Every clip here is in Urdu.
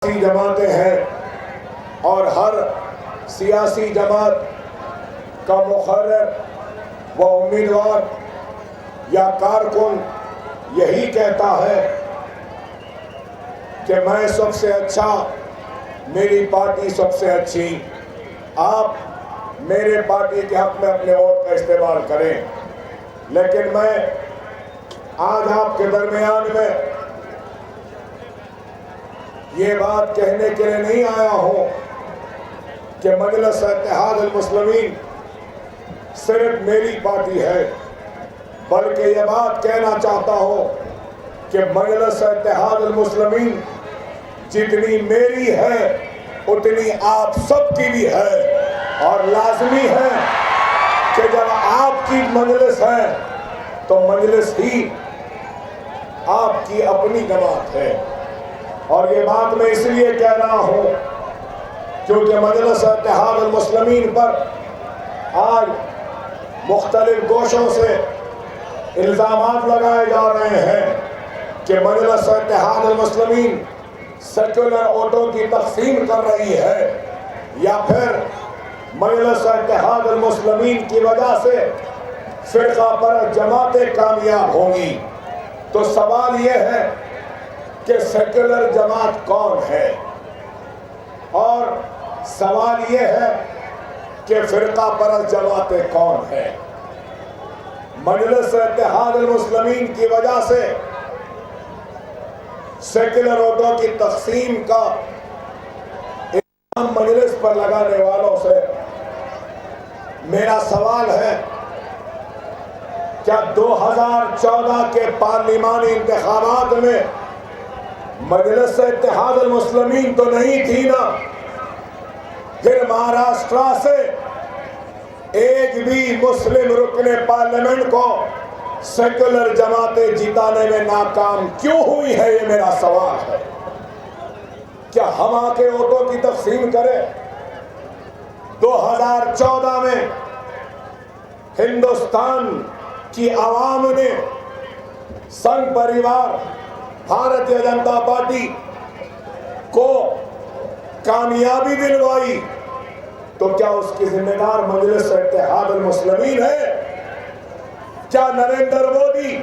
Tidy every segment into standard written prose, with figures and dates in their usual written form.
سیاسی جماعتیں ہیں اور ہر سیاسی جماعت کا مقرر و امیدوار یا کارکن یہی کہتا ہے کہ میں سب سے اچھا، میری پارٹی سب سے اچھی۔ آپ میرے پارٹی کے حق میں اپنے ووٹ کا استعمال کریں، لیکن میں آج آپ کے درمیان میں یہ بات کہنے کے لیے نہیں آیا ہوں کہ مجلس اتحاد المسلمین صرف میری پارٹی ہے، بلکہ یہ بات کہنا چاہتا ہوں کہ مجلس اتحاد المسلمین جتنی میری ہے اتنی آپ سب کی بھی ہے، اور لازمی ہے کہ جب آپ کی مجلس ہے تو مجلس ہی آپ کی اپنی جماعت ہے۔ اور یہ بات میں اس لیے کہہ رہا ہوں کیونکہ مجلس اتحاد المسلمین پر آج مختلف گوشوں سے الزامات لگائے جا رہے ہیں کہ مجلس اتحاد المسلمین سیکولر ووٹوں کی تقسیم کر رہی ہے، یا پھر مجلس اتحاد المسلمین کی وجہ سے فرقہ پرست جماعتیں کامیاب ہوں گی۔ تو سوال یہ ہے کہ سیکولر جماعت کون ہے، اور سوال یہ ہے کہ فرقہ پرست جماعتیں کون ہیں۔ مجلس اتحاد المسلمین کی وجہ سے سیکولر ووٹوں کی تقسیم کا الزام مجلس پر لگانے والوں سے میرا سوال ہے، کیا 2014 کے پارلیمانی انتخابات میں مجلس اتحاد المسلمین تو نہیں تھی نا؟ پھر مہاراشٹرا سے ایک بھی مسلم رکن پارلیمنٹ کو سیکولر جماعتیں جتانے میں ناکام کیوں ہوئی ہے؟ یہ میرا سوال ہے۔ کیا ہم آ کے ووٹوں کی تقسیم کریں؟ 2014 میں ہندوستان کی عوام نے سنگھ پریوار بھارتیہ جنتا پارٹی کو کامیابی دلوائی، تو کیا اس کی ذمہ دار مجلس اتحاد المسلمین ہے؟ کیا نریندر مودی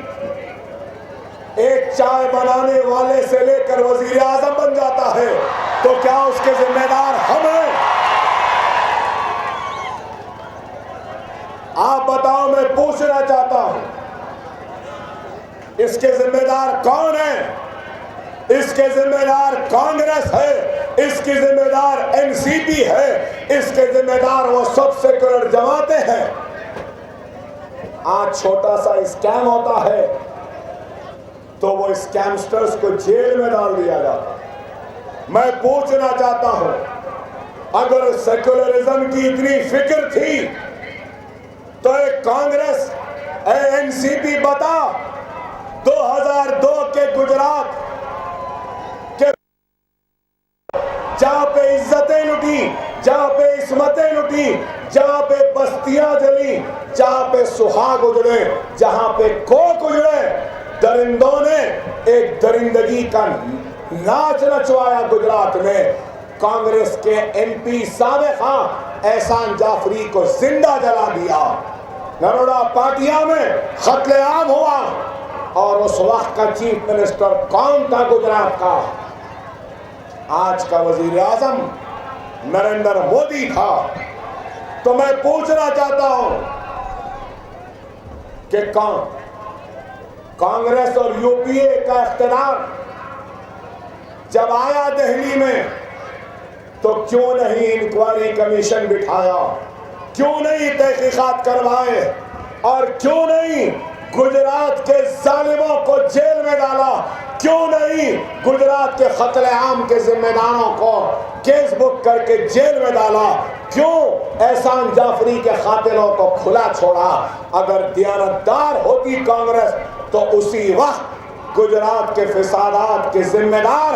ایک چائے بنانے والے سے لے کر وزیر اعظم بن جاتا ہے تو کیا اس کے ذمہ دار ہم ہیں؟ آپ بتاؤ، میں پوچھنا چاہتا ہوں، اس کے ذمہ دار کون ہے؟ اس کے ذمہ دار کانگریس ہے، اس کی ذمہ دار این سی پی ہے، اس کے ذمہ دار وہ سب سیکولر جماعتیں ہیں۔ آج چھوٹا سا اسکیم ہوتا ہے تو وہ اسکیمسٹرز کو جیل میں ڈال دیا جاتا ہے۔ میں پوچھنا چاہتا ہوں، اگر سیکولرزم کی اتنی فکر تھی تو ایک کانگریس این سی پی بتا 2002 کے گجرات کے جہاں پہ عزتیں لٹی، جہاں پہ عصمتیں لٹی، جہاں پہ بستیاں جلی، جہاں پہ سہاگ اجڑے، جہاں پہ کوک اجڑے، درندوں نے ایک درندگی کا ناچ نچوایا گجرات میں۔ کانگریس کے ایم پی سابقہ احسان جعفری کو زندہ جلا دیا، نروڑا پاٹیا میں قتل عام ہوا، اور اس وقت کا چیف منسٹر کون تھا گجرات کا؟ آج کا وزیر اعظم نریندر مودی تھا۔ تو میں پوچھنا چاہتا ہوں کہ کانگریس اور یو پی اے کا اقتدار جب آیا دہلی میں تو کیوں نہیں انکوائری کمیشن بٹھایا؟ کیوں نہیں تحقیقات کروائے؟ اور کیوں نہیں گجرات کے ظالموں کو جیل میں ڈالا؟ کیوں نہیں گجرات کے قتل عام کے ذمہ داروں کو کیس بک کر کے جیل میں ڈالا؟ کیوں احسان جعفری کے قاتلوں کو کھلا چھوڑا؟ اگر دیانتدار ہوتی کانگریس تو اسی وقت گجرات کے فسادات کے ذمہ دار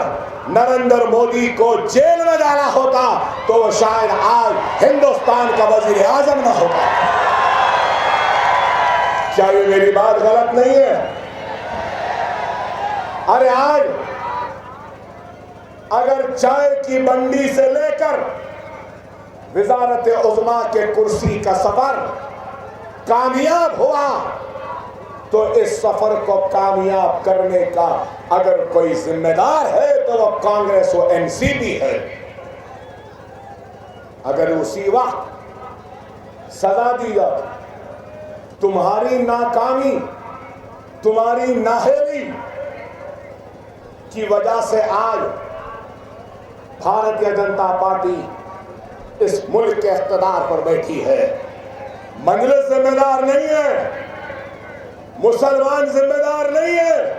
نریندر مودی کو جیل میں ڈالا ہوتا تو وہ شاید آج ہندوستان کا وزیر اعظم نہ ہوتا۔ کیا یہ میری بات غلط نہیں ہے؟ ارے آج اگر چائے کی بنڈی سے لے کر وزارت عظمیٰ کے کرسی کا سفر کامیاب ہوا تو اس سفر کو کامیاب کرنے کا اگر کوئی ذمہ دار ہے تو وہ کانگریس و این سی پی ہے۔ اگر اسی وقت سزا دی جائے، تمہاری ناکامی، تمہاری نااہلی کی وجہ سے آج بھارتیہ جنتا پارٹی اس ملک کے اقتدار پر بیٹھی ہے۔ مجلس ذمہ دار نہیں ہے، مسلمان ذمہ دار نہیں ہے۔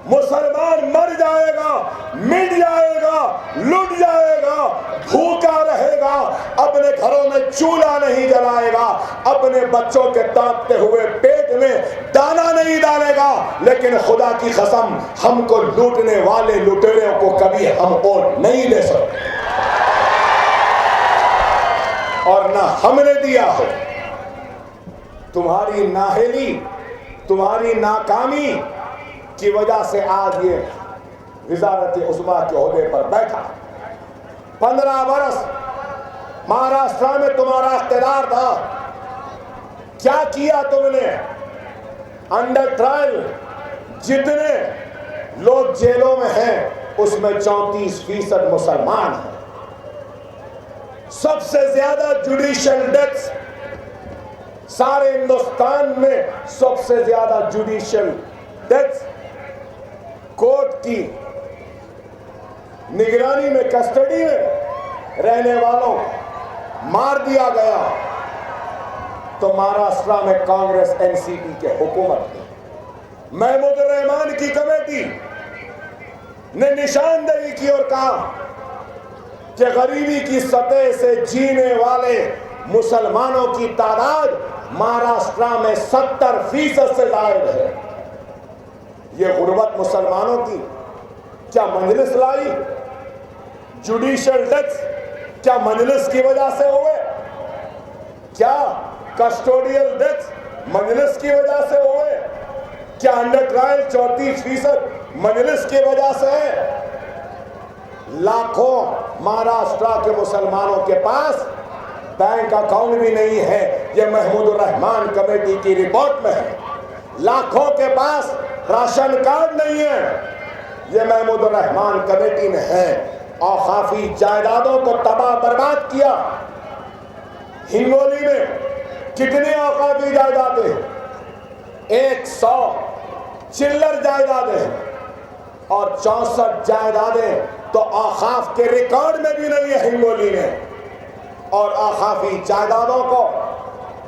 مسلمان مر جائے گا، مٹ جائے گا، لٹ جائے گا، بھوکا رہے گا، اپنے گھروں میں چولہا نہیں جلائے گا، اپنے بچوں کے تڑپتے ہوئے پیٹ میں دانا نہیں ڈالے گا، لیکن خدا کی قسم ہم کو لوٹنے والے لٹیروں کو کبھی ہم ووٹ نہیں دے سکتے، اور نہ ہم نے دیا ہے۔ تمہاری نااہلی، تمہاری ناکامی کی وجہ سے آج یہ وزارت عظمیٰ کے عہدے پر بیٹھا۔ 15 برس مہاراشٹر میں تمہارا اقتدار تھا، کیا کیا تم نے؟ انڈر ٹرائل جتنے لوگ جیلوں میں ہیں اس میں 34% مسلمان ہیں۔ سب سے زیادہ جوڈیشل ڈیتھس سارے ہندوستان میں، سب سے زیادہ جوڈیشل ڈیتھس کورٹ کی نگرانی میں، کسٹڈی میں رہنے والوں مار دیا گیا، تو مہاراشٹر میں کانگریس این سی پی کے حکومت نے محمود الرحمان کی کمیٹی نے نشاندہی کی اور کہا کہ غریبی کی سطح سے جینے والے مسلمانوں کی تعداد مہاراشٹر میں 70% سے زائد ہے۔ یہ غربت مسلمانوں کی کیا مجلس لائی؟ جوڈیشل ڈیتھس کیا مجلس کی وجہ سے ہوئے؟ کیا کسٹوڈیل ڈیتھس مجلس کی وجہ سے ہوئے؟ کیا انڈر ٹرائل 34% مجلس کی وجہ سے ہے؟ لاکھوں مہاراشٹر کے مسلمانوں کے پاس بینک اکاؤنٹ بھی نہیں ہے، یہ محمود الرحمان کمیٹی کی رپورٹ میں ہے۔ لاکھوں کے پاس راشن کارڈ نہیں ہے، یہ محمود الرحمان کمیٹی میں ہے۔ اوقافی جائیدادوں کو تباہ برباد کیا۔ ہنگولی میں کتنی اوقافی جائیدادیں؟ 100 چلر جائیدادیں، اور 64 جائیدادیں تو اوقاف کے ریکارڈ میں بھی نہیں ہے ہنگولی میں۔ اور اوقافی جائیدادوں کو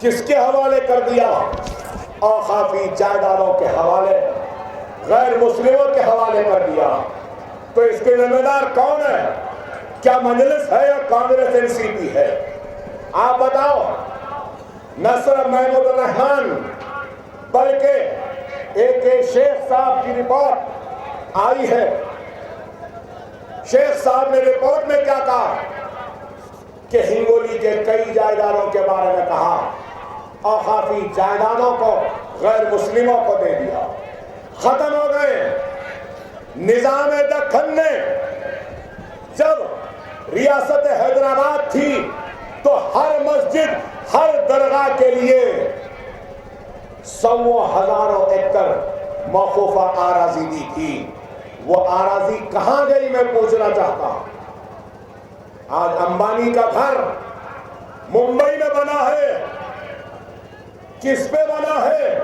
کس کے حوالے کر دیا؟ اوقافی جائیدادوں کے حوالے غیر مسلموں کے حوالے کر دیا۔ تو اس کے ذمہ دار کون ہے؟ کیا مجلس ہے یا کانگریس این سی پی ہے؟ آپ بتاؤ۔ نہ صرف محمود الرحمان بلکہ ایک شیخ صاحب کی رپورٹ آئی ہے۔ شیخ صاحب نے رپورٹ میں کیا کہا کہ ہنگولی کے کئی جائیدادوں کے بارے میں کہا اوقافی جائیدادوں کو غیر مسلموں کو دے دیا، ختم ہو گئے۔ نظام دکن نے جب ریاست حیدرآباد تھی تو ہر مسجد، ہر درگاہ کے لیے 100 ہزاروں ایکڑ موقوفہ آراضی دی تھی۔ وہ آراضی کہاں گئی میں پوچھنا چاہتا ہوں۔ آج امبانی کا گھر ممبئی میں بنا ہے، کس پہ بنا ہے؟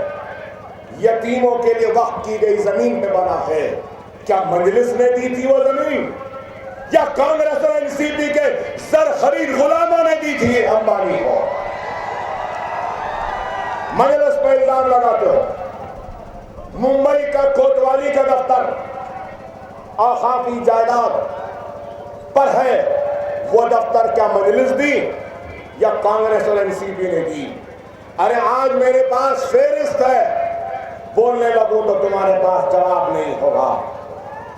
یتیموں کے لیے وقف کی گئی زمین پہ بنا ہے۔ کیا مجلس نے دی تھی وہ زمین، یا کانگریس اور این سی پی کے زر خرید غلاموں نے دی تھی امبانی کو؟ مجلس پہ الزام لگاتے ہو۔ ممبئی کا کوتوالی کا دفتر اوقافی جائیداد پر ہے، وہ دفتر کیا مجلس دی یا کانگریس اور این سی پی نے دی؟ ارے آج میرے پاس فہرست ہے، بولنے لگوں تو تمہارے پاس جواب نہیں ہوگا۔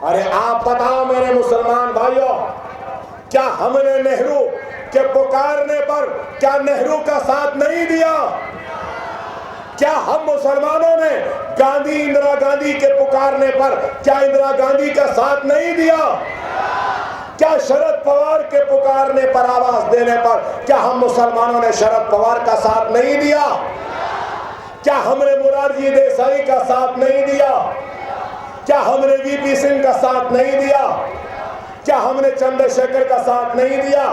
ارے آپ بتاؤ میرے مسلمان بھائیوں، کیا ہم نے نہرو کے پکارنے پر کیا نہرو کا ساتھ نہیں دیا؟ کیا ہم مسلمانوں نے گاندھی اندرا گاندھی کے پکارنے پر کیا اندرا گاندھی کا ساتھ نہیں دیا؟ کیا شرد پوار کے پکارنے پر آواز دینے پر کیا ہم مسلمانوں نے شرد پوار کا ساتھ نہیں دیا؟ کیا ہم نے مرارجی دیسائی کا ساتھ نہیں دیا؟ کیا ہم نے وی پی سنگھ کا ساتھ نہیں دیا؟ کیا ہم نے چندر شیکھر کا ساتھ نہیں دیا؟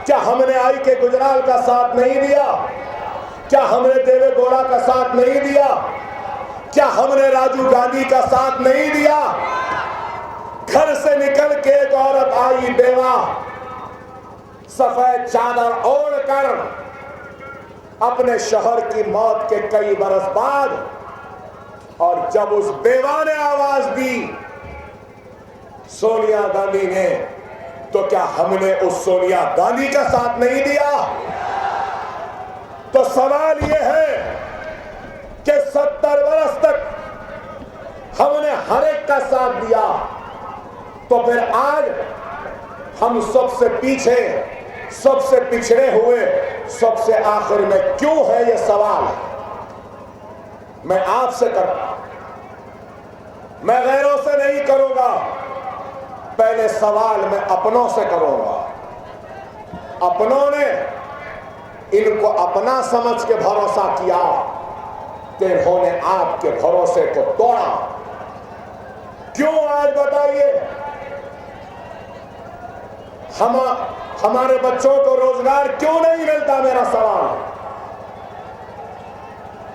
کیا ہم نے آئی کے گجرال کا ساتھ نہیں دیا؟ کیا ہم نے دیوے گوڑا کا ساتھ نہیں دیا؟ کیا ہم نے راجیو گاندھی کا ساتھ نہیں دیا؟ گھر سے نکل کے ایک عورت آئی بیوہ، سفید چادر اوڑھ کر، اپنے شوہر کی موت کے کئی برس بعد، اور جب اس بیوہ نے آواز دی سونیا گاندھی نے، تو کیا ہم نے اس سونیا گاندھی کا ساتھ نہیں دیا؟ تو سوال یہ ہے کہ 70 برس تک ہم نے ہر ایک کا ساتھ دیا، تو پھر آج ہم سب سے پیچھے، سب سے پچھڑے ہوئے، سب سے آخر میں کیوں ہے؟ یہ سوال میں آپ سے کرتا ہوں، میں غیروں سے نہیں کروں گا، پہلے سوال میں اپنوں سے کروں گا۔ اپنوں نے ان کو اپنا سمجھ کے بھروسہ کیا کہ انہوں نے آپ کے بھروسے کو توڑا۔ کیوں آج بتائیے؟ ہمارے بچوں کو روزگار کیوں نہیں ملتا؟ میرا سوال۔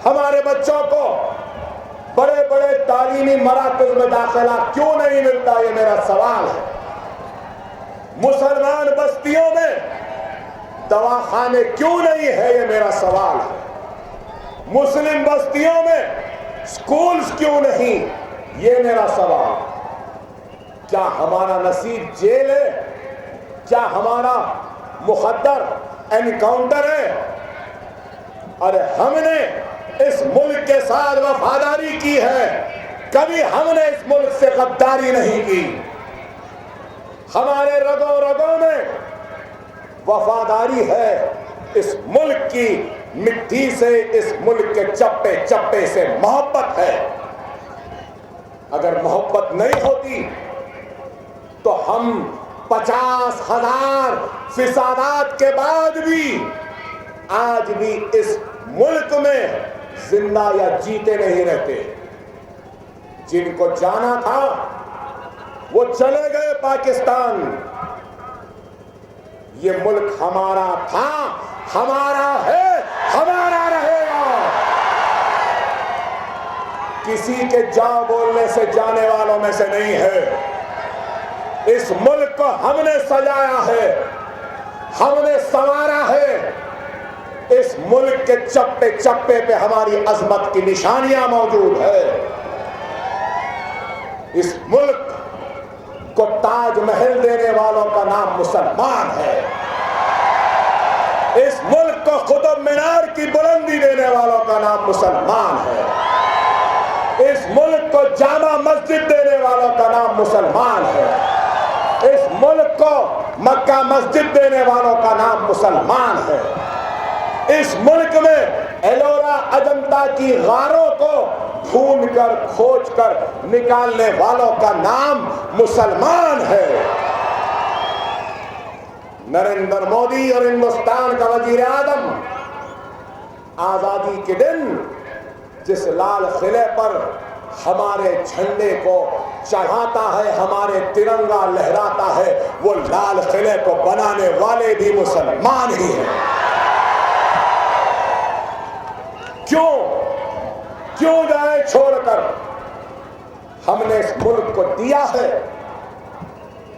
ہمارے بچوں کو بڑے بڑے تعلیمی مراکز میں داخلہ کیوں نہیں ملتا؟ یہ میرا سوال ہے۔ مسلمان بستیوں میں دواخانے کیوں نہیں ہے؟ یہ میرا سوال ہے۔ مسلم بستیوں میں سکولز کیوں نہیں؟ یہ میرا سوال۔ کیا ہمارا نصیب جیل ہے؟ کیا ہمارا مخدر انکاؤنٹر ہے؟ ارے ہم نے اس ملک کے ساتھ وفاداری کی ہے، کبھی ہم نے اس ملک سے غداری نہیں کی۔ ہمارے رگوں رگوں میں وفاداری ہے، اس ملک کی مٹی سے، اس ملک کے چپے چپے سے محبت ہے۔ اگر محبت نہیں ہوتی تو ہم 50,000 فسادات کے بعد بھی آج بھی اس ملک میں زندہ یا جیتے نہیں رہتے۔ جن کو جانا تھا وہ چلے گئے پاکستان۔ یہ ملک ہمارا تھا، ہمارا ہے، ہمارا رہے گا۔ کسی کے جا بولنے سے جانے والوں میں سے نہیں ہے۔ اس ملک کو ہم نے سجایا ہے، ہم نے سنوارا ہے۔ اس ملک کے چپے چپے پہ ہماری عظمت کی نشانیاں موجود ہے۔ اس ملک کو تاج محل دینے والوں کا نام مسلمان ہے۔ اس ملک کو قطب مینار کی بلندی دینے والوں کا نام مسلمان ہے۔ اس ملک کو جامع مسجد دینے والوں کا نام مسلمان ہے۔ اس ملک کو مکہ مسجد دینے والوں کا نام مسلمان ہے۔ اس ملک میں ایلورا اجنتا کی غاروں کو ڈھونڈ کر کھوج کر نکالنے والوں کا نام مسلمان ہے۔ نریندر مودی اور ہندوستان کا وزیر اعظم آزادی کے دن جس لال قلعے پر ہمارے جھنڈے کو چڑھاتا ہے، ہمارے ترنگا لہراتا ہے، وہ لال قلعے کو بنانے والے بھی مسلمان ہی ہیں۔ کیوں جائے چھوڑ کر؟ ہم نے اس ملک کو دیا ہے،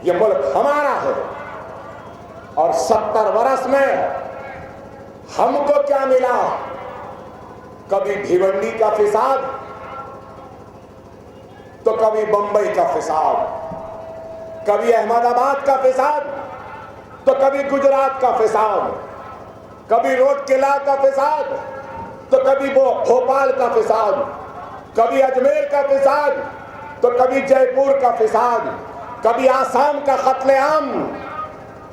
یہ ملک ہمارا ہے۔ اور 70 برس میں ہم کو کیا ملا؟ کبھی بھیونڈی کا فساد، تو کبھی بمبئی کا فساد، کبھی احمد آباد کا فساد، تو کبھی گجرات کا فساد، کبھی روڈ قلعہ کا فساد، تو کبھی بھوپال کا فساد، کبھی اجمیر کا فساد، تو کبھی جے پور کا فساد، کبھی آسام کا قتل عام،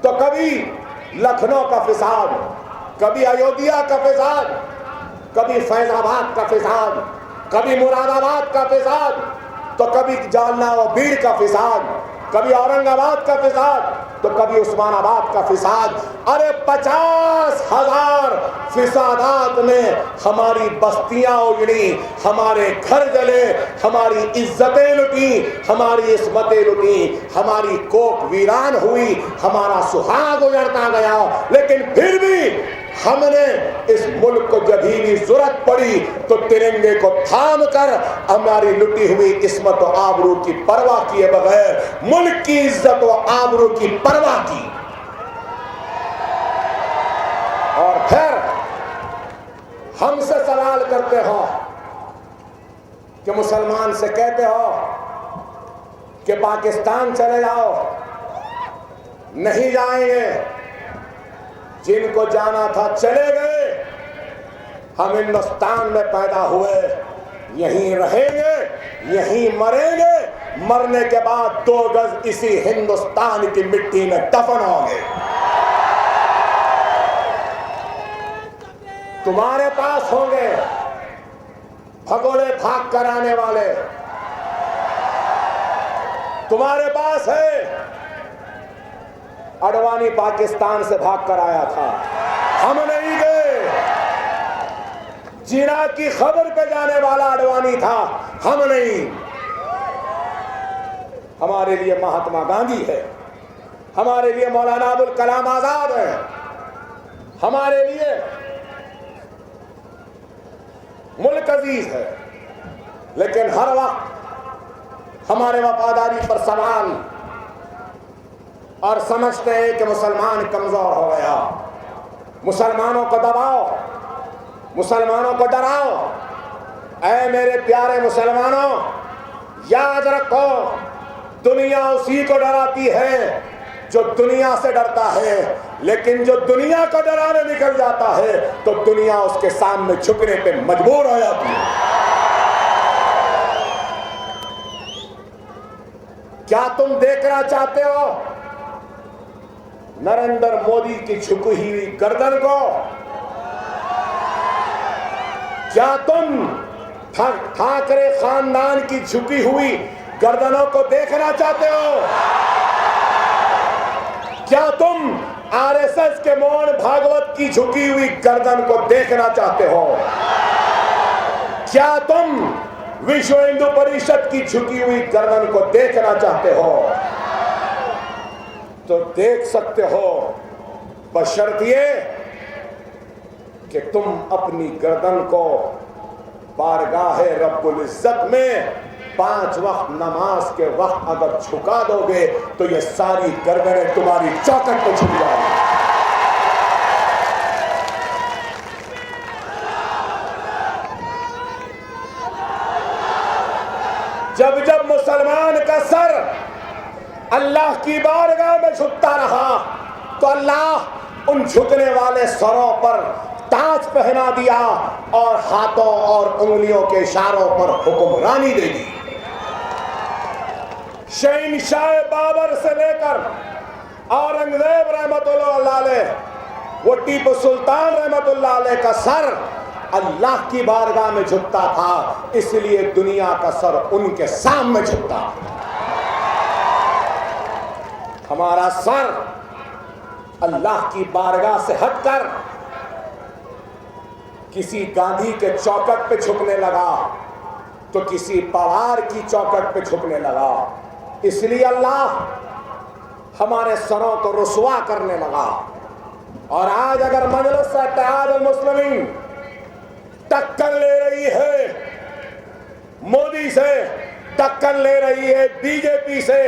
تو کبھی لکھنؤ کا فساد، کبھی ایودھیا کا فساد، کبھی فیض آباد کا فساد، کبھی مراد آباد کا فساد، تو کبھی جالنا و بیڑ کا فساد، کبھی اورنگ آباد کا فساد، تو کبھی عثمان آباد کا فساد۔ ارے 50,000 فسادات نے ہماری بستیاں اجڑی، ہمارے گھر جلے، ہماری عزتیں لٹی، ہماری عصمتیں لٹی، ہماری کوک ویران ہوئی، ہمارا سہاگ اجڑتا گیا، لیکن پھر بھی ہم نے اس ملک کو جب بھی ضرورت پڑی تو ترنگے کو تھام کر ہماری لٹی ہوئی عصمت و آبرو کی پرواہ کیے بغیر ملک کی عزت و آبرو کی پرواہ کی۔ اور پھر ہم سے سوال کرتے ہو کہ مسلمان سے کہتے ہو کہ پاکستان چلے جاؤ، نہیں جائیں گے، جن کو جانا تھا چلے گئے، ہم ہندوستان میں پیدا ہوئے، یہیں رہیں گے، یہیں مریں گے، مرنے کے بعد 2 گز اسی ہندوستان کی مٹی میں دفن ہوں گے۔ تمہارے پاس ہوں گے بھگوڑے بھاگ کر آنے والے، تمہارے پاس ہے اڈوانی پاکستان سے بھاگ کر آیا تھا، ہم نہیں گئے۔ جینا کی خبر پہ جانے والا اڈوانی تھا، ہم نہیں۔ ہمارے لیے مہاتما گاندھی ہے، ہمارے لیے مولانا ابوالکلام آزاد ہے، ہمارے لیے ملک عزیز ہے، لیکن ہر وقت ہمارے وفاداری پر سوال اور سمجھتے ہیں کہ مسلمان کمزور ہو گیا، مسلمانوں کو دباؤ، مسلمانوں کو ڈراؤ۔ اے میرے پیارے مسلمانوں، یاد رکھو دنیا اسی کو ڈراتی ہے جو دنیا سے ڈرتا ہے، لیکن جو دنیا کو ڈرانے نکل جاتا ہے تو دنیا اس کے سامنے جھکنے پہ مجبور ہو جاتی ہے۔ کیا تم دیکھنا چاہتے ہو نریندر مودی کی جھکی ہوئی گردن کو؟ کیا تم ٹھاکرے خاندان کی جھکی ہوئی گردنوں کو دیکھنا چاہتے ہو؟ کیا تم آر ایس ایس کے موہن بھاگوت کی جھکی ہوئی گردن کو دیکھنا چاہتے ہو؟ کیا تم وشو ہندو پریشد کی جھکی ہوئی گردن کو دیکھنا چاہتے ہو؟ تو دیکھ سکتے ہو، بشرط یہ کہ تم اپنی گردن کو بارگاہ رب العزت میں 5 وقت نماز کے وقت اگر جھکا دو گے تو یہ ساری گردنیں تمہاری چوکٹ پہ جھک جائیں گی۔ جب جب مسلمان کا سر اللہ کی بارگاہ میں جھکتا رہا تو اللہ ان جھکنے والے سروں پر تاج پہنا دیا اور ہاتھوں اور انگلیوں کے اشاروں پر حکمرانی دے دی۔ شہنشاہ بابر سے لے کر اورنگزیب رحمت اللہ علیہ، وہ ٹیپو سلطان رحمت اللہ علیہ کا سر اللہ کی بارگاہ میں جھکتا تھا، اس لیے دنیا کا سر ان کے سامنے جھکتا۔ ہمارا سر اللہ کی بارگاہ سے ہٹ کر کسی گاندھی کے چوکٹ پہ جھکنے لگا تو کسی پوار کی چوکٹ پہ جھکنے لگا، اس لیے اللہ ہمارے سروں کو رسوا کرنے لگا۔ اور آج اگر مجلس اتحاد المسلمین ٹکر لے رہی ہے مودی سے، ٹکر لے رہی ہے بی جے پی سے،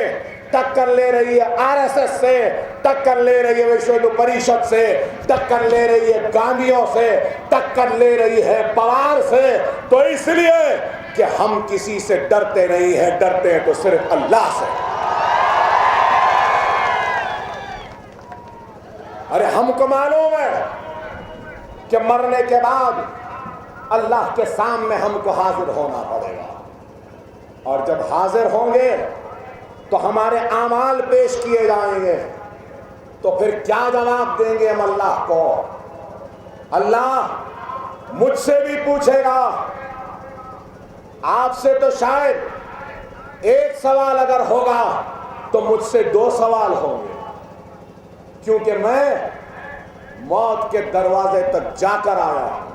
ٹکر لے رہی ہے آر ایس ایس سے، ٹکر لے رہی ہے وشو ہندو پریشد سے، ٹکر لے رہی ہے گاندھیوں سے، ٹکر لے رہی ہے پوار سے، تو اس لیے کہ ہم کسی سے ڈرتے نہیں ہیں، ڈرتے ہیں تو صرف اللہ سے۔ ارے ہم کو معلوم ہے کہ مرنے کے بعد اللہ کے سامنے ہم کو حاضر ہونا پڑے گا، اور جب حاضر ہوں گے تو ہمارے اعمال پیش کیے جائیں گے، تو پھر کیا جواب دیں گے ہم اللہ کو؟ اللہ مجھ سے بھی پوچھے گا. آپ سے تو شاید ایک سوال اگر ہوگا تو مجھ سے 2 سوال ہوں گے, کیونکہ میں موت کے دروازے تک جا کر آیا ہوں.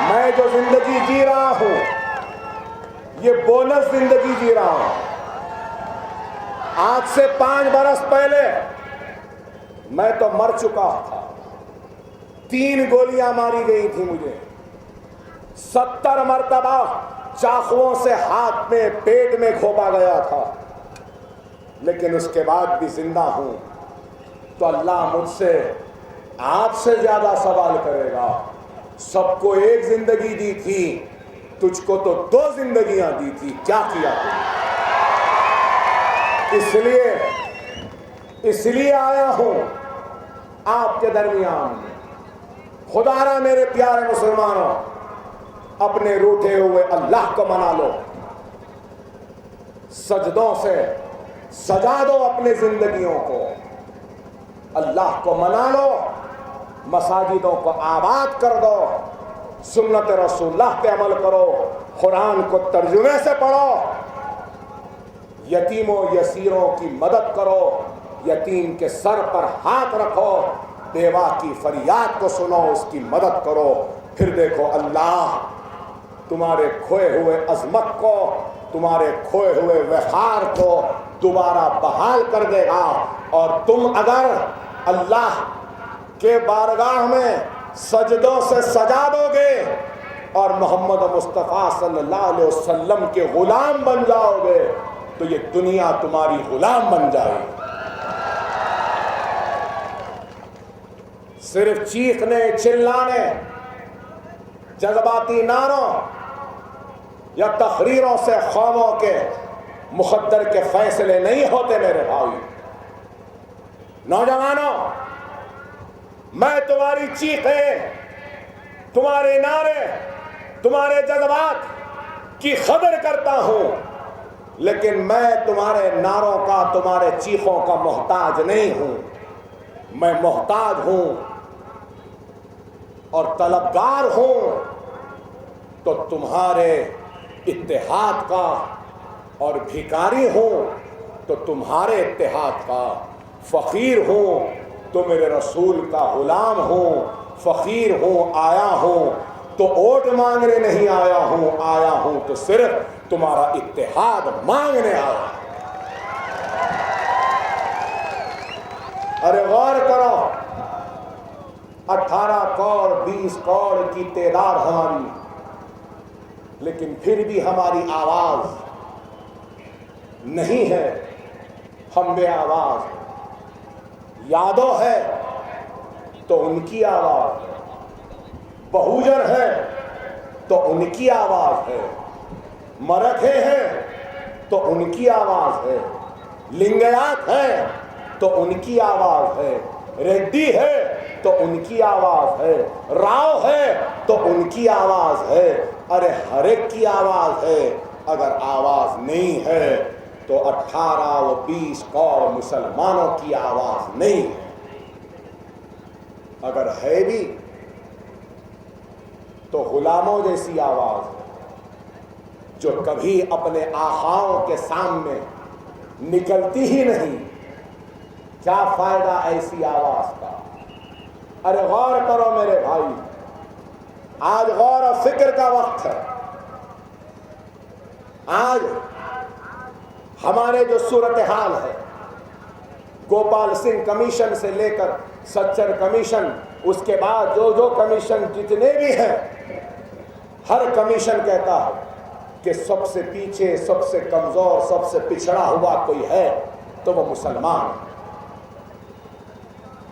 میں جو زندگی جی رہا ہوں یہ بونس زندگی جی رہا ہوں. آج سے 5 برس پہلے میں تو مر چکا تھا. 3 گولیاں ماری گئی تھی مجھے. 70 مرتبہ چاقوؤں سے ہاتھ میں پیٹ میں گھونپا گیا تھا, لیکن اس کے بعد بھی زندہ ہوں. تو اللہ مجھ سے آپ سے زیادہ سوال کرے گا. سب کو ایک زندگی دی تھی, تجھ کو تو 2 زندگیاں دی تھی, کیا کیا تم؟ اس لیے آیا ہوں آپ کے درمیان. خدا را میرے پیارے مسلمانوں, اپنے روٹھے ہوئے اللہ کو منا لو. سجدوں سے سجا دو اپنے زندگیوں کو. اللہ کو منا لو, مساجدوں کو آباد کر دو, سنت رسول اللہ پہ عمل کرو, قرآن کو ترجمے سے پڑھو, یتیموں یسیروں کی مدد کرو, یتیم کے سر پر ہاتھ رکھو, بیوہ کی فریاد کو سنو, اس کی مدد کرو. پھر دیکھو اللہ تمہارے کھوئے ہوئے عظمت کو, تمہارے کھوئے ہوئے وقار کو دوبارہ بحال کر دے گا. اور تم اگر اللہ کے بارگاہ میں سجدوں سے سجا دو گے اور محمد مصطفیٰ صلی اللہ علیہ وسلم کے غلام بن جاؤ گے تو یہ دنیا تمہاری غلام بن جائے گی. صرف چیخنے چلانے جذباتی نعروں یا تقریروں سے قوموں کے مقدر کے فیصلے نہیں ہوتے میرے بھائی. نوجوانوں, میں تمہاری چیخیں, تمہارے نعرے, تمہارے جذبات کی قدر کرتا ہوں, لیکن میں تمہارے نعروں کا, تمہارے چیخوں کا محتاج نہیں ہوں. میں محتاج ہوں اور طلبگار ہوں تو تمہارے اتحاد کا, اور بھکاری ہوں تو تمہارے اتحاد کا. فقیر ہوں تو میرے رسول کا غلام ہوں. فقیر ہوں, آیا ہوں تو ووٹ مانگنے نہیں آیا ہوں, آیا ہوں تو صرف تمہارا اتحاد مانگنے آیا. ارے غور کرو, 18 کروڑ 20 کروڑ کی تعداد ہماری, لیکن پھر بھی ہماری آواز نہیں ہے. ہم بے آواز. یادو ہے تو ان کی آواز ہے, بہوجن ہے تو ان کی آواز ہے, مرکھے ہیں تو ان کی آواز ہے, لنگیات ہے تو ان کی آواز ہے, ریڈی ہے تو ان کی آواز ہے, راؤ ہے تو ان کی آواز ہے. ارے ہر ایک کی آواز ہے. اگر آواز نہیں ہے تو 18 و 20 کروڑ مسلمانوں کی آواز نہیں ہے. اگر ہے بھی تو غلاموں جیسی آواز ہے جو کبھی اپنے آقاؤں کے سامنے نکلتی ہی نہیں. کیا فائدہ ایسی آواز کا؟ ارے غور کرو میرے بھائی, آج غور و فکر کا وقت ہے. آج ہمارے جو صورتحال ہے, گوپال سنگھ کمیشن سے لے کر سچر کمیشن, اس کے بعد جو کمیشن جتنے بھی ہیں, ہر کمیشن کہتا ہے کہ سب سے پیچھے, سب سے کمزور, سب سے پچھڑا ہوا کوئی ہے تو وہ مسلمان ہے.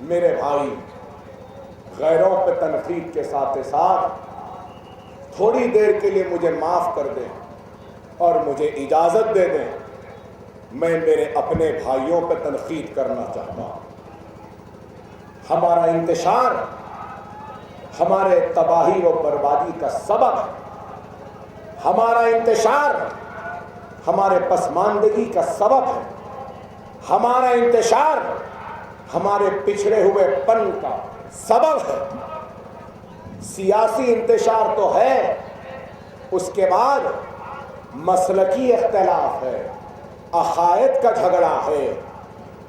میرے بھائی, غیروں پہ تنقید کے ساتھ ساتھ تھوڑی دیر کے لیے مجھے معاف کر دیں اور مجھے اجازت دے دیں. میں میرے اپنے بھائیوں پہ تنقید کرنا چاہتا ہوں. ہمارا انتشار ہمارے تباہی و بربادی کا سبب ہے. ہمارا انتشار ہمارے پسماندگی کا سبب ہے. ہمارا انتشار ہمارے پچھڑے ہوئے پن کا سبب ہے. سیاسی انتشار تو ہے، اس کے بعد مسلکی اختلاف ہے، عقائد کا جھگڑا ہے،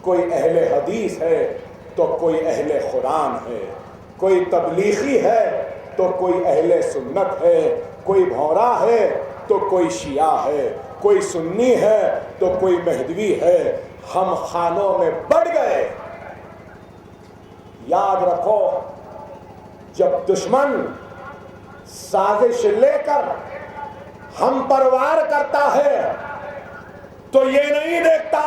کوئی اہل حدیث ہے تو کوئی اہل قرآن ہے، کوئی تبلیغی ہے تو کوئی اہل سنت ہے، کوئی بھورا ہے تو کوئی شیعہ ہے، کوئی سنی ہے تو کوئی مہدوی ہے۔ ہم خانوں میں بڑھ گئے۔ یاد رکھو، جب دشمن سازش لے کر ہم پر وار کرتا ہے تو یہ نہیں دیکھتا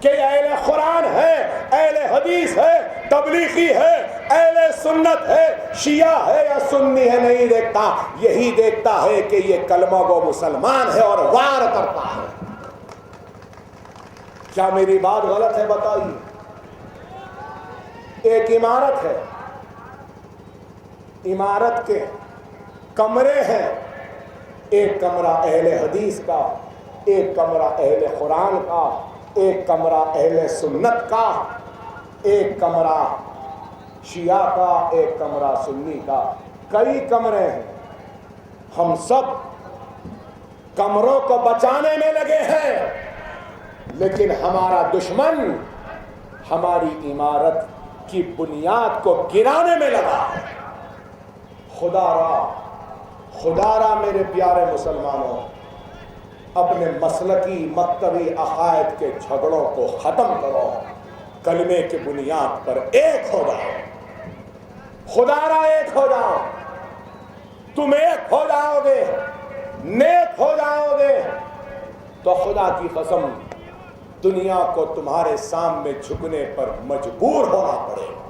کہ اہل قرآن ہے، اہل حدیث ہے، تبلیغی ہے، اہل سنت ہے، شیعہ ہے یا سنی ہے، نہیں دیکھتا۔ یہی دیکھتا ہے کہ یہ کلمہ گو مسلمان ہے اور وار کرتا ہے۔ کیا میری بات غلط ہے؟ بتائیے۔ ایک عمارت ہے، عمارت کے کمرے ہیں، ایک کمرہ اہل حدیث کا، ایک کمرہ اہل قرآن کا، ایک کمرہ اہل سنت کا، ایک کمرہ شیعہ کا، ایک کمرہ سنی کا، کئی کمرے ہیں۔ ہم سب کمروں کو بچانے میں لگے ہیں، لیکن ہمارا دشمن ہماری عمارت کی بنیاد کو گرانے میں لگا ہے۔ خدا را میرے پیارے مسلمانوں، اپنے مسلکی مکتبی عقائد کے جھگڑوں کو ختم کرو، کلمے کی بنیاد پر ایک ہو جاؤ۔ خدا را ایک ہو جاؤ، تم ایک ہو جاؤ گے، نیک ہو جاؤ گے تو خدا کی قسم دنیا کو تمہارے سامنے جھکنے پر مجبور ہونا پڑے گا۔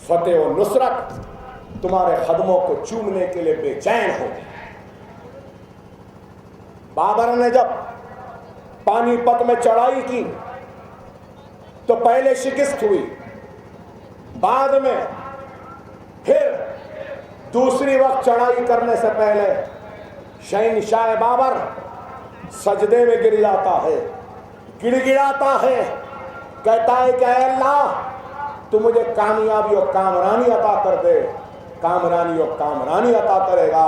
فتح و نصرت تمہارے قدموں کو چومنے کے لیے بے چین ہوگی۔ بابر نے جب پانی پت میں چڑھائی کی تو پہلے شکست ہوئی، بعد میں پھر دوسری وقت چڑھائی کرنے سے پہلے شہنشاہ بابر سجدے میں گر جاتا ہے، گڑ گڑاتا ہے، کہتا ہے کہ اے اللہ تو مجھے کامیابی اور کامرانی عطا کر دے، کامرانی اور کامرانی عطا کرے گا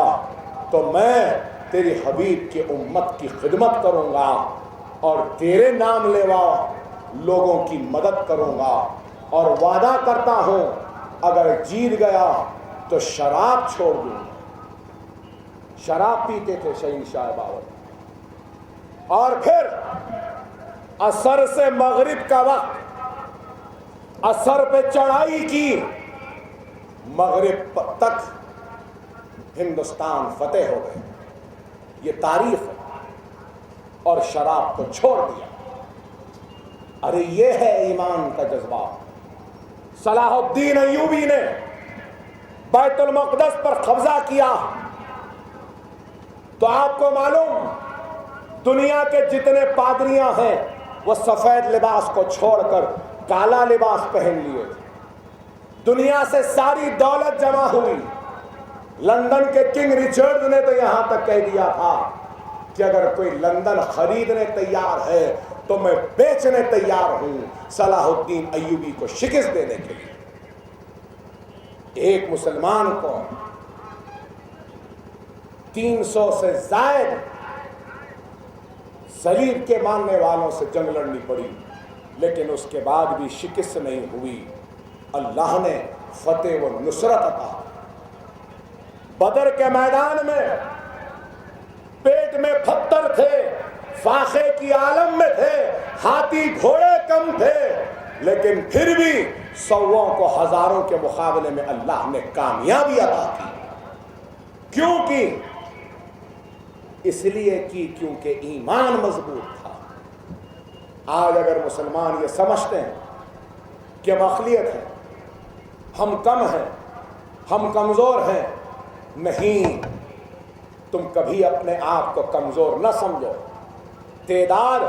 تو میں تیری حبیب کی امت کی خدمت کروں گا اور تیرے نام لیوا لوگوں کی مدد کروں گا، اور وعدہ کرتا ہوں اگر جیت گیا تو شراب چھوڑ دوں گا۔ شراب پیتے تھے شہنشاہ بابر۔ اور پھر عصر سے مغرب کا وقت، عصر پہ چڑھائی کی، مغرب تک ہندوستان فتح ہو گئے۔ یہ تاریخ ہے۔ اور شراب کو چھوڑ دیا۔ ارے یہ ہے ایمان کا جذبہ۔ صلاح الدین ایوبی نے بیت المقدس پر قبضہ کیا تو آپ کو معلوم دنیا کے جتنے پادریاں ہیں وہ سفید لباس کو چھوڑ کر کالا لباس پہن لیے تھے۔ دنیا سے ساری دولت جمع ہوئی۔ لندن کے کنگ ریچرڈ نے تو یہاں تک کہہ دیا تھا کہ اگر کوئی لندن خریدنے تیار ہے تو میں بیچنے تیار ہوں، صلاح الدین ایوبی کو شکست دینے کے لیے۔ ایک مسلمان کو 300 سے زائد صلیب کے ماننے والوں سے جنگ لڑنی پڑی، لیکن اس کے بعد بھی شکست نہیں ہوئی۔ اللہ نے فتح و نصرت عطا۔ بدر کے میدان میں پیٹ میں پتھر تھے، فاقے کی عالم میں تھے، ہاتھی گھوڑے کم تھے، لیکن پھر بھی سووں کو ہزاروں کے مقابلے میں اللہ نے کامیابی عطا کی۔ کیوں کی؟ اس لیے کی کیونکہ ایمان مضبوط تھا۔ آج اگر مسلمان یہ سمجھتے ہیں کہ ہم اقلیت ہیں، ہم کم ہیں، ہم کمزور ہیں، نہیں، تم کبھی اپنے آپ کو کمزور نہ سمجھو۔ تعداد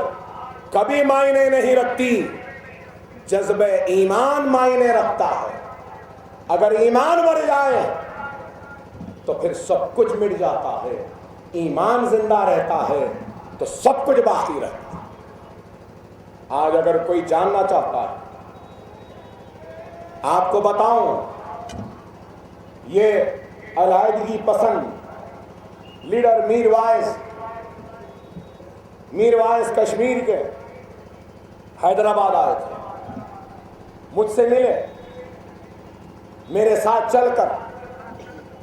کبھی معنی نہیں رکھتی، جذبہ ایمان معنی رکھتا ہے۔ اگر ایمان مر جائے تو پھر سب کچھ مٹ جاتا ہے، ایمان زندہ رہتا ہے تو سب کچھ باقی رہتا ہے۔ آج اگر کوئی جاننا چاہتا ہے، آپ کو بتاؤں، یہ علیحدگی پسند لیڈر میر وائس کشمیر کے حیدرآباد آئے تھے، مجھ سے ملے، میرے ساتھ چل کر